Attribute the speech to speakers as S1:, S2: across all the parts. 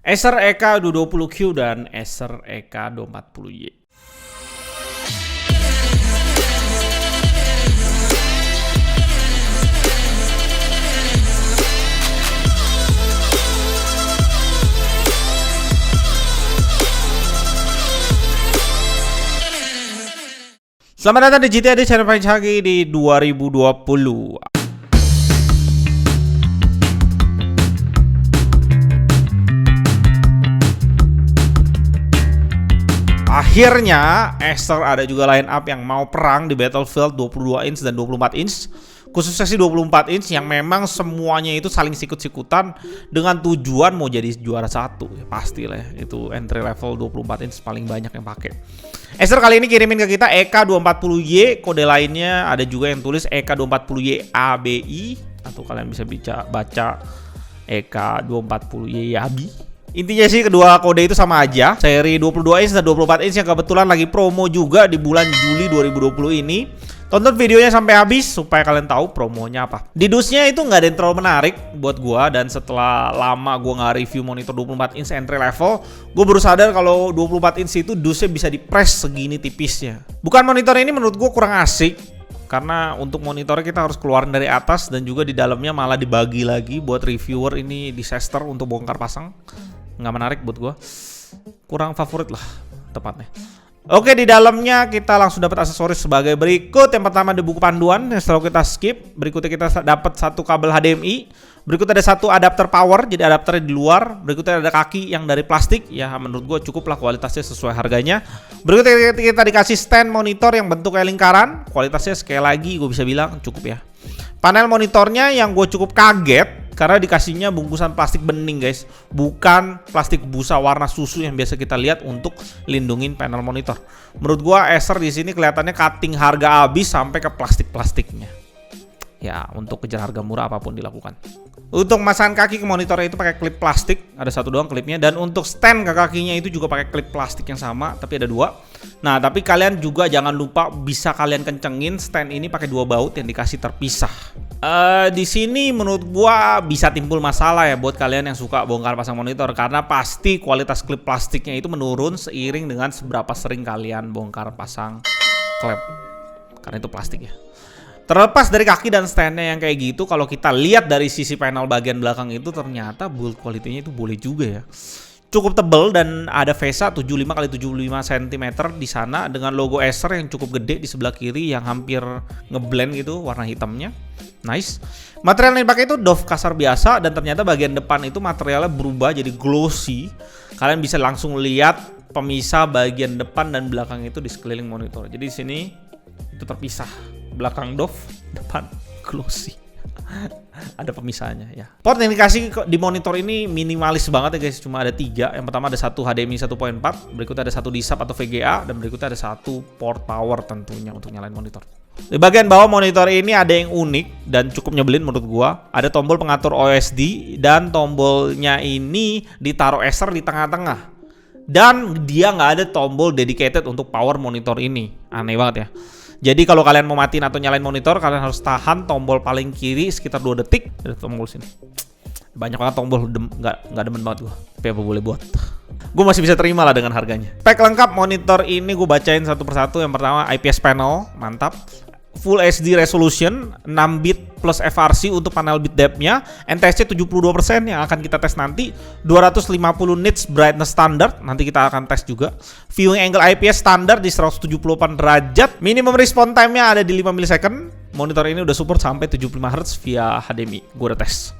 S1: Acer EK 220Q dan Acer EK 240Y. Selamat datang di GTA di channel paling canggih di 2020. Akhirnya Acer ada juga line up yang mau perang di Battlefield 22 inch dan 24 inch. Khususnya sih 24 inch yang memang semuanya itu saling sikut-sikutan dengan tujuan mau jadi juara satu. Ya pastilah ya, itu entry level 24 inch paling banyak yang pakai. Acer kali ini kirimin ke kita EK240Y, kode lainnya ada juga yang tulis EK240Y ABI atau kalian bisa baca EK240Y ABI. Intinya sih kedua kode itu sama aja. Seri 22 inch dan 24 inch yang kebetulan lagi promo juga di bulan Juli 2020 ini. Tonton videonya sampai habis supaya kalian tahu promonya apa. Di dusnya itu nggak ada yang terlalu menarik buat gua, dan setelah lama gua nggak review monitor 24 inch entry level, gua baru sadar kalau 24 inch itu dusnya bisa di-press segini tipisnya. Bukan monitor ini menurut gua kurang asik, karena untuk monitornya kita harus keluarin dari atas dan juga di dalamnya malah dibagi lagi buat reviewer. Ini disaster untuk bongkar pasang. Nggak menarik buat gua, kurang favorit lah tepatnya. Oke, di dalamnya kita langsung dapat aksesoris sebagai berikut. Yang pertama ada buku panduan yang selalu kita skip. Berikutnya kita dapat satu kabel HDMI. Berikutnya ada satu adapter power, jadi adapternya di luar. Berikutnya ada kaki yang dari plastik. Ya menurut gue cukup lah, kualitasnya sesuai harganya. Berikutnya kita dikasih stand monitor yang bentuknya lingkaran. Kualitasnya sekali lagi gue bisa bilang cukup ya. Panel monitornya yang gue cukup kaget karena dikasihnya bungkusan plastik bening guys, bukan plastik busa warna susu yang biasa kita lihat untuk lindungin panel monitor. Menurut gua Acer di sini kelihatannya cutting harga habis sampai ke plastiknya. Ya, untuk kejar harga murah apapun dilakukan. Untuk masang kaki ke monitornya itu pakai klip plastik, ada satu doang klipnya, dan untuk stand ke kakinya itu juga pakai klip plastik yang sama, tapi ada dua. Nah, tapi kalian juga jangan lupa bisa kalian kencengin stand ini pakai dua baut yang dikasih terpisah. Di sini menurut gua bisa timbul masalah ya buat kalian yang suka bongkar pasang monitor, karena pasti kualitas klip plastiknya itu menurun seiring dengan seberapa sering kalian bongkar pasang klip, karena itu plastik ya. Terlepas dari kaki dan standnya yang kayak gitu, kalau kita lihat dari sisi panel bagian belakang itu ternyata build quality-nya itu boleh juga ya. Cukup tebal dan ada VESA 75x75 cm di sana dengan logo Acer yang cukup gede di sebelah kiri yang hampir ngeblend gitu warna hitamnya. Nice. Material yang dipakai itu doff kasar biasa, dan ternyata bagian depan itu materialnya berubah jadi glossy. Kalian bisa langsung lihat pemisah bagian depan dan belakang itu di sekeliling monitor. Jadi di sini itu terpisah. Belakang doff, depan glossy. Ada pemisahnya ya. Port yang dikasih di monitor ini minimalis banget ya guys, cuma ada 3. Yang pertama ada satu HDMI 1.4, berikutnya ada satu DSAP atau VGA, dan berikutnya ada satu port power tentunya untuk nyalain monitor. Di bagian bawah monitor ini ada yang unik dan cukup nyebelin menurut gua. Ada tombol pengatur OSD, dan tombolnya ini ditaruh Acer di tengah-tengah. Dan dia nggak ada tombol dedicated untuk power monitor ini. Aneh banget ya. Jadi kalau kalian mau matiin atau nyalain monitor, kalian harus tahan tombol paling kiri sekitar 2 detik. Ada tombol sini. Banyak banget tombol, nggak demen banget gue. Tapi apa boleh buat. Gue masih bisa terima lah dengan harganya. Spek lengkap monitor ini gue bacain satu persatu. Yang pertama IPS panel, mantap. Full HD resolution, 6 bit plus FRC untuk panel bit depth-nya. NTSC 72% yang akan kita tes nanti. 250 nits brightness standard, nanti kita akan tes juga. Viewing angle IPS standar di 178 derajat. Minimum response time-nya ada di 5 millisecond. Monitor ini udah support sampai 75 Hz via HDMI. Gue udah tes.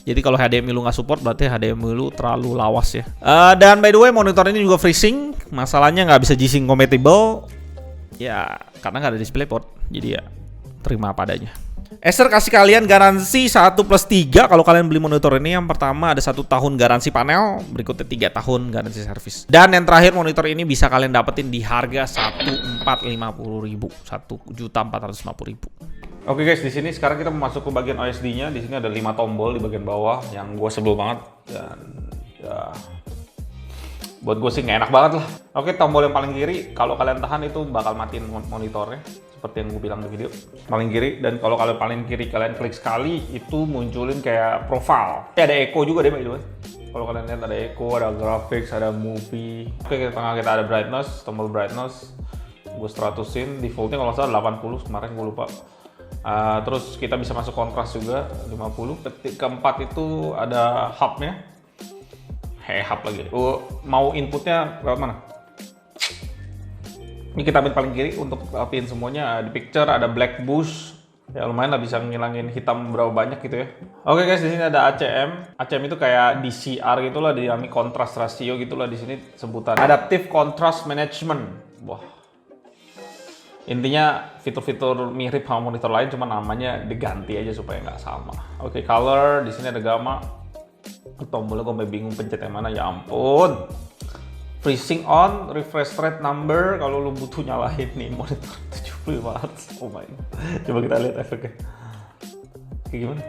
S1: Jadi kalau HDMI lu nggak support, berarti HDMI lu terlalu lawas ya. Dan by the way, monitor ini juga FreeSync. Masalahnya nggak bisa G-Sync compatible. Ya, karena nggak ada DisplayPort. Jadi ya, terima apa adanya. Acer kasih kalian garansi 1+3 kalau kalian beli monitor ini. Yang pertama ada 1 tahun garansi panel, berikutnya 3 tahun garansi servis. Dan yang terakhir, monitor ini bisa kalian dapetin di harga 1.450.000, 1.450.000. Oke guys, di sini sekarang kita masuk ke bagian OSD-nya. Di sini ada 5 tombol di bagian bawah yang gue sebel banget, dan ya buat gue sih nggak enak banget lah. Oke, tombol yang paling kiri kalau kalian tahan itu bakal matiin monitornya seperti yang gue bilang di video. Paling kiri, dan kalau kalian paling kiri kalian klik sekali itu munculin kayak profile. Ada echo juga deh by the way. Kalau kalian lihat ada echo, ada graphics, ada movie. Oke, di tengah kita ada brightness, tombol brightness. Gue 100-in, defaultnya kalau salah 80 kemarin gue lupa. Terus kita bisa masuk kontras juga 50. Keempat itu ada hubnya. Hub lagi. Mau inputnya lewat mana? Ini kita ambil paling kiri untuk rapiin semuanya. Di picture ada black bush. Ya lumayan lah, bisa ngilangin hitam berapa banyak gitu ya. Oke guys, di sini ada ACM. ACM itu kayak DCR gitulah, dynamic contrast ratio gitulah di sini sebutan. Adaptive Contrast Management. Wah. Intinya fitur-fitur mirip sama monitor lain, cuma namanya diganti aja supaya nggak sama. Oke, color di sini ada gamma. Tombolnya gue sampai bingung pencet yang mana, ya ampun. Freezing on, refresh rate number kalau lu butuh nyalahin nih monitor 75 Hz. Oh my god. Coba kita lihat efeknya. Kayak gimana?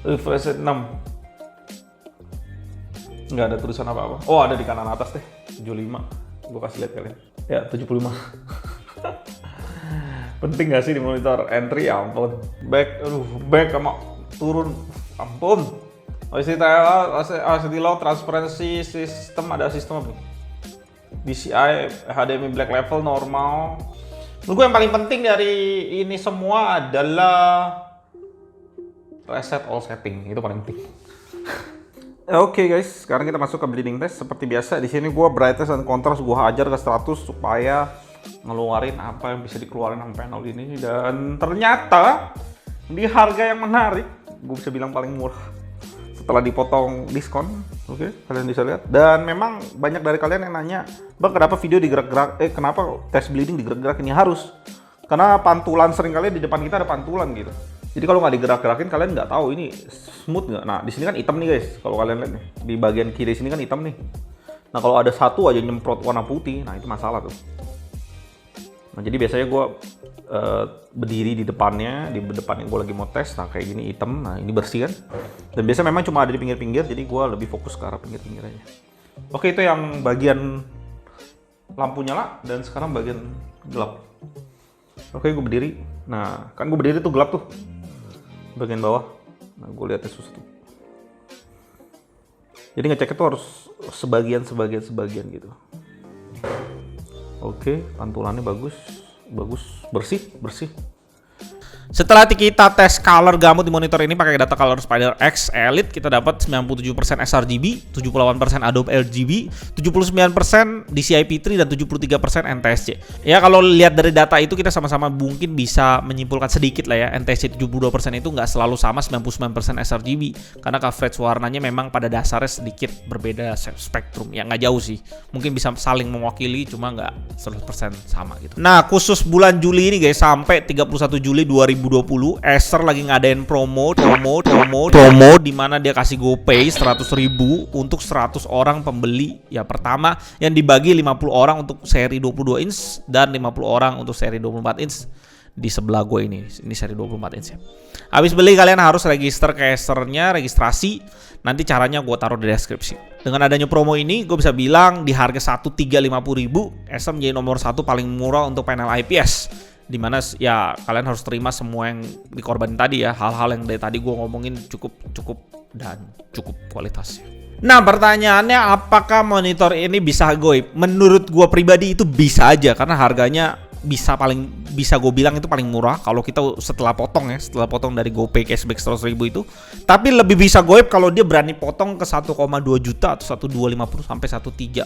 S1: Refresh rate 6. Nggak ada tulisan apa-apa. Oh, ada di kanan atas deh. 75. Gue kasih lihat kalian. Ya, 75. Penting nggak sih di monitor entry? Ya ampun. Back sama turun. Ampun. LCD low transparency system, ada sistem apa? DCI, HDMI black level normal. Menurut gue yang paling penting dari ini semua adalah reset all setting, itu paling penting. Oke guys, sekarang kita masuk ke bleeding test. Seperti biasa di sini gue brightness dan contrast gue hajar ke 100 supaya ngeluarin apa yang bisa dikeluarin sama panel ini. Dan ternyata di harga yang menarik, gue bisa bilang paling murah setelah dipotong diskon. Oke, kalian bisa lihat. Dan memang banyak dari kalian yang nanya, bang kenapa video digerak-gerak, kenapa test bleeding digerak-gerakin? Ya harus, karena pantulan sering kali di depan kita ada pantulan gitu. Jadi kalau nggak digerak-gerakin kalian nggak tahu ini smooth nggak. Nah di sini kan hitam nih guys, kalau kalian lihat nih di bagian kiri sini kan hitam nih. Nah kalau ada satu aja nyemprot warna putih, nah itu masalah tuh. Nah jadi biasanya gue berdiri di depannya, di depannya gue lagi mau tes, nah kayak gini hitam, nah ini bersih kan. Dan biasa memang cuma ada di pinggir-pinggir, jadi gue lebih fokus ke arah pinggir-pinggir aja. Oke, itu yang bagian lampu nyala, dan sekarang bagian gelap. Oke, gue berdiri. Nah, kan gue berdiri tuh gelap tuh, bagian bawah. Nah, gue lihatnya susah tuh. Jadi ngeceknya tuh harus sebagian gitu. Oke, pantulannya bagus, bersih. Setelah kita tes color gamut di monitor ini pakai data Color Spider X Elite, kita dapat 97% sRGB, 78% Adobe RGB, 79% DCI P3 dan 73% NTSC. Ya kalau lihat dari data itu kita sama-sama mungkin bisa menyimpulkan sedikit lah ya, NTSC 72% itu nggak selalu sama 99% sRGB karena coverage warnanya memang pada dasarnya sedikit berbeda spektrum. Ya nggak jauh sih, mungkin bisa saling mewakili cuma nggak 100% sama gitu. Nah khusus bulan Juli ini guys, sampai 31 Juli 2020 Acer lagi ngadain promo di mana dia kasih GoPay 100.000 untuk 100 orang pembeli ya pertama, yang dibagi 50 orang untuk seri 22 inch dan 50 orang untuk seri 24 inch di sebelah gue ini seri 24 inch ya. Habis beli kalian harus register ke Acernya, registrasi. Nanti caranya gue taruh di deskripsi. Dengan adanya promo ini gue bisa bilang di harga 1.350.000 Acer menjadi nomor 1 paling murah untuk panel IPS. Dimana ya kalian harus terima semua yang dikorbanin tadi ya, hal-hal yang dari tadi gue ngomongin cukup kualitasnya. Nah pertanyaannya, apakah monitor ini bisa goib? Menurut gue pribadi itu bisa aja, karena harganya bisa gue bilang itu paling murah kalau kita setelah potong dari GoPay cashback 100.000 itu. Tapi lebih bisa goib kalau dia berani potong ke 1,2 juta atau 1,250 sampai 1,3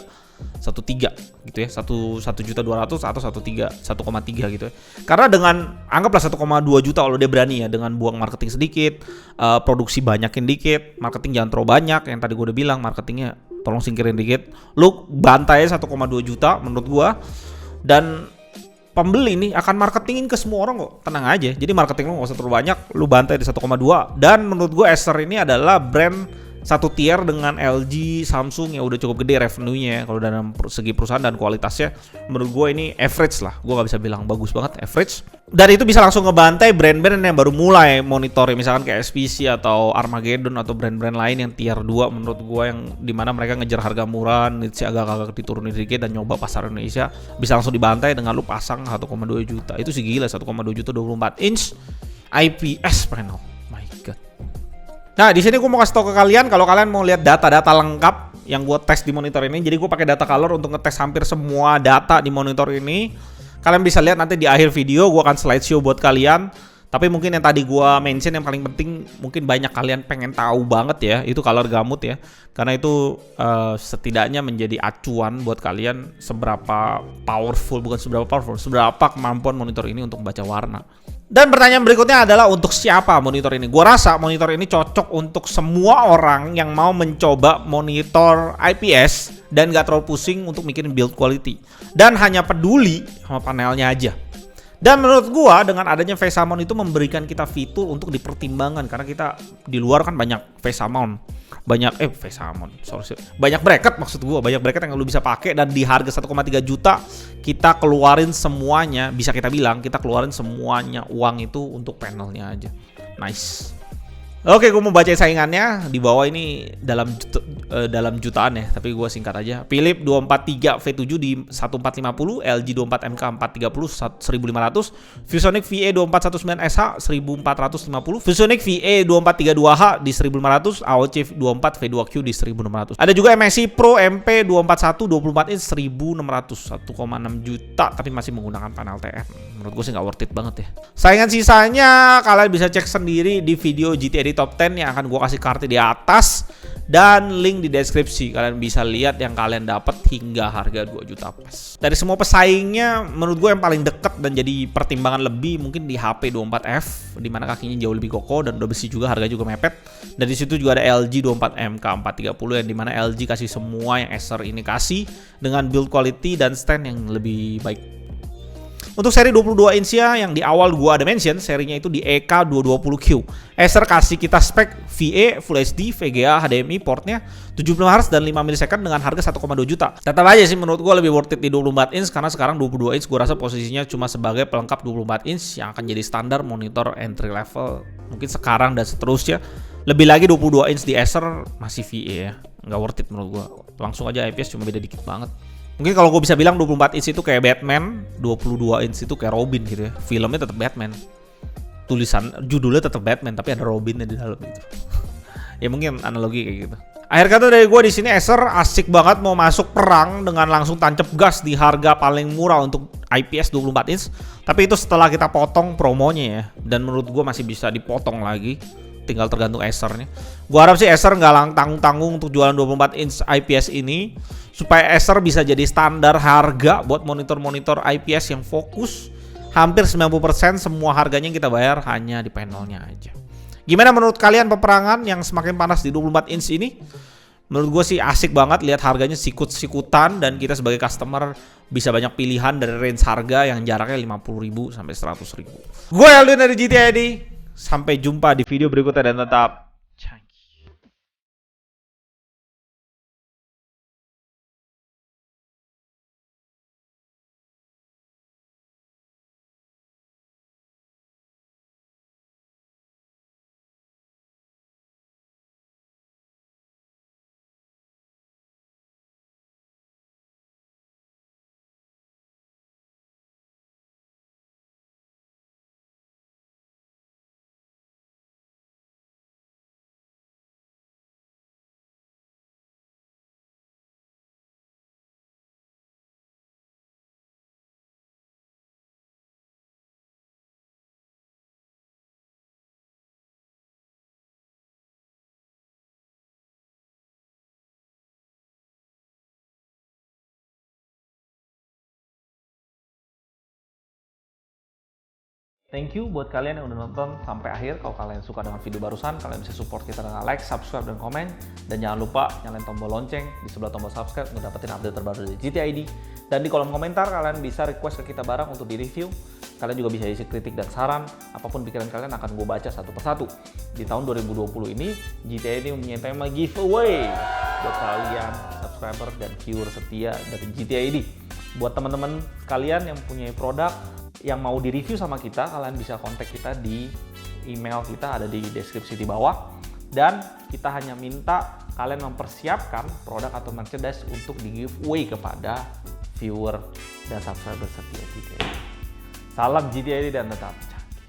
S1: gitu ya, 1.200.000 atau 1,3 gitu ya. Karena dengan anggaplah 1,2 juta kalau dia berani ya, dengan buang marketing sedikit, produksi banyakin dikit, marketing jangan terlalu banyak, yang tadi gue udah bilang marketingnya tolong singkirin dikit, lu bantai 1,2 juta menurut gue. Dan pembeli nih akan marketingin ke semua orang kok, tenang aja. Jadi marketing lu gak usah terlalu banyak, lu bantai di 1,2. Dan menurut gue Acer ini adalah brand satu tier dengan LG, Samsung yang udah cukup gede revenue-nya kalau dalam segi perusahaan, dan kualitasnya menurut gue ini average lah. Gue gak bisa bilang bagus banget, average. Dan itu bisa langsung ngebantai brand-brand yang baru mulai monitor, misalkan kayak SPC atau Armageddon atau brand-brand lain yang tier 2 menurut gue, yang dimana mereka ngejar harga murah, niche agak-agak diturunin sedikit dan nyoba pasar Indonesia, bisa langsung dibantai dengan lu pasang 1,2 juta. Itu sih gila, 1,2 juta 24 inch IPS panel. My god. Nah, di sini gue mau kasih tau ke kalian kalau kalian mau lihat data-data lengkap yang gue tes di monitor ini. Jadi gue pakai data color untuk ngetes hampir semua data di monitor ini. Kalian bisa lihat nanti di akhir video gue akan slideshow buat kalian. Tapi mungkin yang tadi gua mention yang paling penting, mungkin banyak kalian pengen tahu banget ya, itu color gamut ya. Karena itu setidaknya menjadi acuan buat kalian seberapa powerful, bukan seberapa powerful, seberapa kemampuan monitor ini untuk membaca warna. Dan pertanyaan berikutnya adalah untuk siapa monitor ini? Gua rasa monitor ini cocok untuk semua orang yang mau mencoba monitor IPS dan gak terlalu pusing untuk mikirin build quality. Dan hanya peduli sama panelnya aja. Dan menurut gua dengan adanya VESA mount itu memberikan kita fitur untuk dipertimbangkan, karena kita di luar kan banyak VESA mount. Banyak bracket maksud gua, banyak bracket yang lu bisa pakai, dan di harga 1,3 juta kita keluarin semuanya, bisa kita bilang kita keluarin semuanya uang itu untuk panelnya aja. Nice. Oke, gue mau baca saingannya. Di bawah ini dalam jutaan ya, tapi gue singkat aja. Philips 243 V7 di 1450, LG 24MK 430 1500, ViewSonic VE2419SH 1450, ViewSonic VE2432H di 1500, AOC 24 V2Q di 1600. Ada juga MSI Pro MP 241 24 inch 1600, 1,6 juta tapi masih menggunakan panel TN. Menurut gue sih nggak worth it banget ya. Saingan sisanya kalian bisa cek sendiri di video GTAD Top 10 yang akan gue kasih kartu di atas dan link di deskripsi. Kalian bisa lihat yang kalian dapat hingga harga 2 juta pas. Dari semua pesaingnya menurut gue yang paling deket dan jadi pertimbangan lebih mungkin di HP 24F, di mana kakinya jauh lebih kokoh dan udah besi juga, harga juga mepet. Dan di situ juga ada LG 24MK 430 yang dimana LG kasih semua yang Acer ini kasih dengan build quality dan stand yang lebih baik. Untuk seri 22 inch ya, yang di awal gua ada mention, serinya itu di EK220Q. Acer kasih kita spek VA, Full HD, VGA, HDMI portnya 75Hz dan 5 ms dengan harga 1,2 juta. Tetap aja sih menurut gua lebih worth it di 24 inch, karena sekarang 22 inch gua rasa posisinya cuma sebagai pelengkap 24 inch yang akan jadi standar monitor entry level mungkin sekarang dan seterusnya. Lebih lagi 22 inch di Acer masih VA ya, nggak worth it menurut gua. Langsung aja IPS cuma beda dikit banget. Mungkin kalau gue bisa bilang 24 inch itu kayak Batman, 22 inch itu kayak Robin gitu ya. Filmnya tetap Batman. Judulnya tetap Batman tapi ada Robinnya di dalam itu. Ya mungkin analogi kayak gitu. Akhir kata dari gue di sini, Acer asik banget mau masuk perang dengan langsung tancap gas di harga paling murah untuk IPS 24 inch. Tapi itu setelah kita potong promonya ya. Dan menurut gue masih bisa dipotong lagi. Tinggal tergantung Acernya. Gua harap sih Acer nggak tanggung-tanggung untuk jualan 24 inch IPS ini, supaya Acer bisa jadi standar harga buat monitor-monitor IPS yang fokus. Hampir 90% semua harganya yang kita bayar hanya di panelnya aja. Gimana menurut kalian peperangan yang semakin panas di 24 inch ini? Menurut gue sih asik banget lihat harganya sikut-sikutan, dan kita sebagai customer bisa banyak pilihan dari range harga yang jaraknya 50.000 sampai 100.000. Gue Aldin dari GTAD. Sampai jumpa di video berikutnya dan tetap thank you buat kalian yang udah nonton sampai akhir. Kalau kalian suka dengan video barusan, kalian bisa support kita dengan like, subscribe, dan komen. Dan jangan lupa nyalain tombol lonceng di sebelah tombol subscribe untuk dapetin update terbaru dari GTAD. Dan di kolom komentar kalian bisa request ke kita barang untuk di-review. Kalian juga bisa isi kritik dan saran. Apapun pikiran kalian akan gue baca satu persatu. Di tahun 2020 ini, GTAD mempunyai tema giveaway buat kalian subscriber dan viewer setia dari GTAD. Buat teman-teman kalian yang punya produk yang mau di-review sama kita, kalian bisa kontak kita di email kita, ada di deskripsi di bawah. Dan kita hanya minta kalian mempersiapkan produk atau merchandise untuk di-giveaway kepada viewer dan subscriber setia GTAD. Salam GTAD dan tetap canggih.